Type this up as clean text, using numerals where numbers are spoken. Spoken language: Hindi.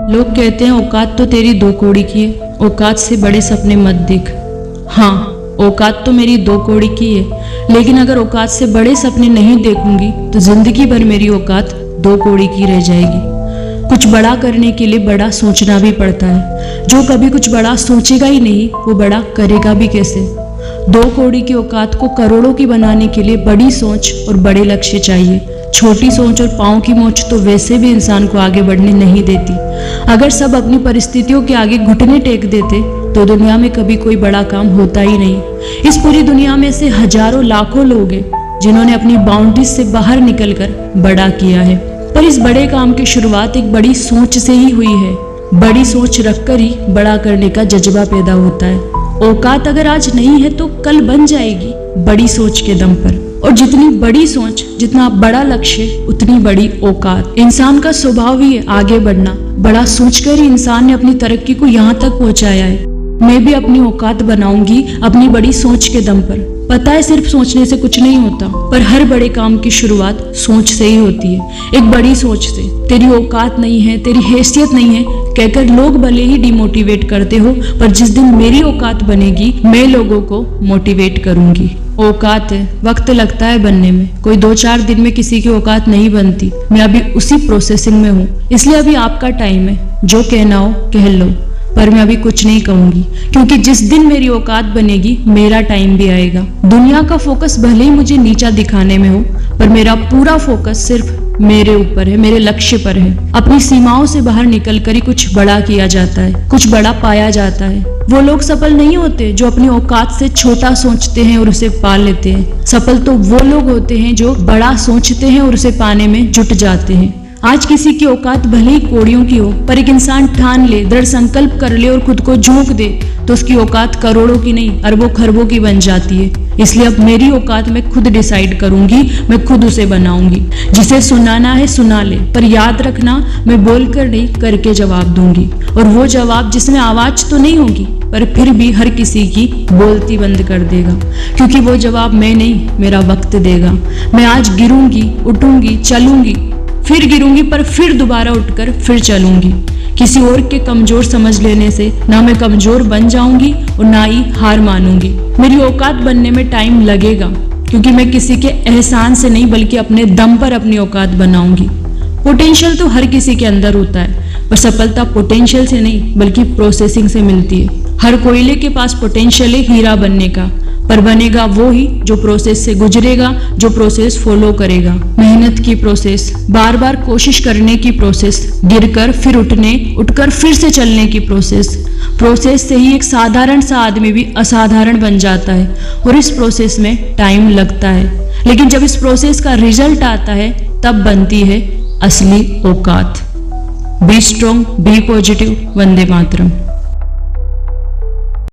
लोग कहते हैं औकात तो तेरी 2 कौड़ी की है, औकात से बड़े सपने मत देख। हाँ, औकात तो मेरी 2 कौड़ी की है, लेकिन अगर औकात से बड़े सपने नहीं देखूंगी तो जिंदगी भर मेरी औकात 2 कौड़ी की रह जाएगी। कुछ बड़ा करने के लिए बड़ा सोचना भी पड़ता है। जो कभी कुछ बड़ा सोचेगा ही नहीं, वो बड़ा करेगा भी कैसे। 2 कौड़ी की औकात को करोड़ों की बनाने के लिए बड़ी सोच और बड़े लक्ष्य चाहिए। छोटी सोच और पाँव की मोच तो वैसे भी इंसान को आगे बढ़ने नहीं देती। अगर सब अपनी परिस्थितियों के आगे घुटने टेक देते तो दुनिया में कभी कोई बड़ा काम होता ही नहीं। इस पूरी दुनिया में से हजारों लाखों लोग हैं जिन्होंने अपनी बाउंड्रीज से बाहर निकलकर बड़ा किया है, पर इस बड़े काम की शुरुआत एक बड़ी सोच से ही हुई है। बड़ी सोच रखकर ही बड़ा करने का जज्बा पैदा होता है। औकात अगर आज नहीं है तो कल बन जाएगी, बड़ी सोच के दम पर। और जितनी बड़ी सोच, जितना बड़ा लक्ष्य, उतनी बड़ी औकात। इंसान का स्वभाव ही है आगे बढ़ना। बड़ा सोचकर ही इंसान ने अपनी तरक्की को यहाँ तक पहुँचाया है। मैं भी अपनी औकात बनाऊंगी अपनी बड़ी सोच के दम पर। पता है सिर्फ सोचने से कुछ नहीं होता, पर हर बड़े काम की शुरुआत सोच से ही होती है। एक बड़ी सोच से। तेरी औकात नहीं है, तेरी हैसियत नहीं है कहकर लोग भले ही डिमोटिवेट करते हो, पर जिस दिन मेरी औकात बनेगी मैं लोगों को मोटिवेट करूंगी। औकात है, वक्त लगता है बनने में। कोई 2-4 दिन में किसी की औकात नहीं बनती। मैं अभी उसी प्रोसेसिंग में हूँ, इसलिए अभी आपका टाइम है। जो कहना हो कह लो, पर मैं अभी कुछ नहीं कहूंगी, क्योंकि जिस दिन मेरी औकात बनेगी मेरा टाइम भी आएगा। दुनिया का फोकस भले ही मुझे नीचा दिखाने में हो, पर मेरा पूरा फोकस सिर्फ मेरे ऊपर है, मेरे लक्ष्य पर है। अपनी सीमाओं से बाहर निकलकर ही कुछ बड़ा किया जाता है, कुछ बड़ा पाया जाता है। वो लोग सफल नहीं होते जो अपनी औकात से छोटा सोचते हैं और उसे पा लेते हैं। सफल तो वो लोग होते हैं जो बड़ा सोचते हैं और उसे पाने में जुट जाते हैं। आज किसी की औकात भले ही कौड़ियों की हो, पर एक इंसान ठान ले, दृढ़ संकल्प कर ले और खुद को झोंक दे तो उसकी औकात करोड़ों की नहीं, अरबों खरबों की बन जाती है। इसलिए अब मेरी औकात मैं खुद डिसाइड करूंगी, मैं खुद उसे बनाऊंगी। जिसे सुनाना है सुना ले, पर याद रखना मैं बोलकर नहीं करके जवाब दूंगी। और वो जवाब जिसमें आवाज तो नहीं होगी, पर फिर भी हर किसी की बोलती बंद कर देगा, क्योंकि वो जवाब मैं नहीं, मेरा वक्त देगा। मैं आज गिरूंगी, उठूंगी, चलूंगी, फिर गिरूंगी, पर फिर दोबारा उठकर फिर चलूंगी। किसी और के कमजोर समझ लेने से ना मैं कमजोर बन जाऊंगी और ना ही हार मानूंगी। मेरी औकात बनने में टाइम लगेगा, क्योंकि मैं किसी के एहसान से नहीं बल्कि अपने दम पर अपनी औकात बनाऊंगी। पोटेंशियल तो हर किसी के अंदर होता है, पर सफलता पोटेंशियल से नहीं बल्कि प्रोसेसिंग से मिलती है। हर कोयले के पास पोटेंशियल है हीरा बनने का, पर बनेगा वो ही जो प्रोसेस से गुजरेगा, जो प्रोसेस फॉलो करेगा। मेहनत की प्रोसेस, बार बार कोशिश करने की प्रोसेस, गिरकर फिर उठने, उठकर फिर से चलने की प्रोसेस से ही एक साधारण सा आदमी भी असाधारण बन जाता है। और इस प्रोसेस में टाइम लगता है, लेकिन जब इस प्रोसेस का रिजल्ट आता है तब बनती है असली औकात। Be strong, be positive. वंदे मातरम।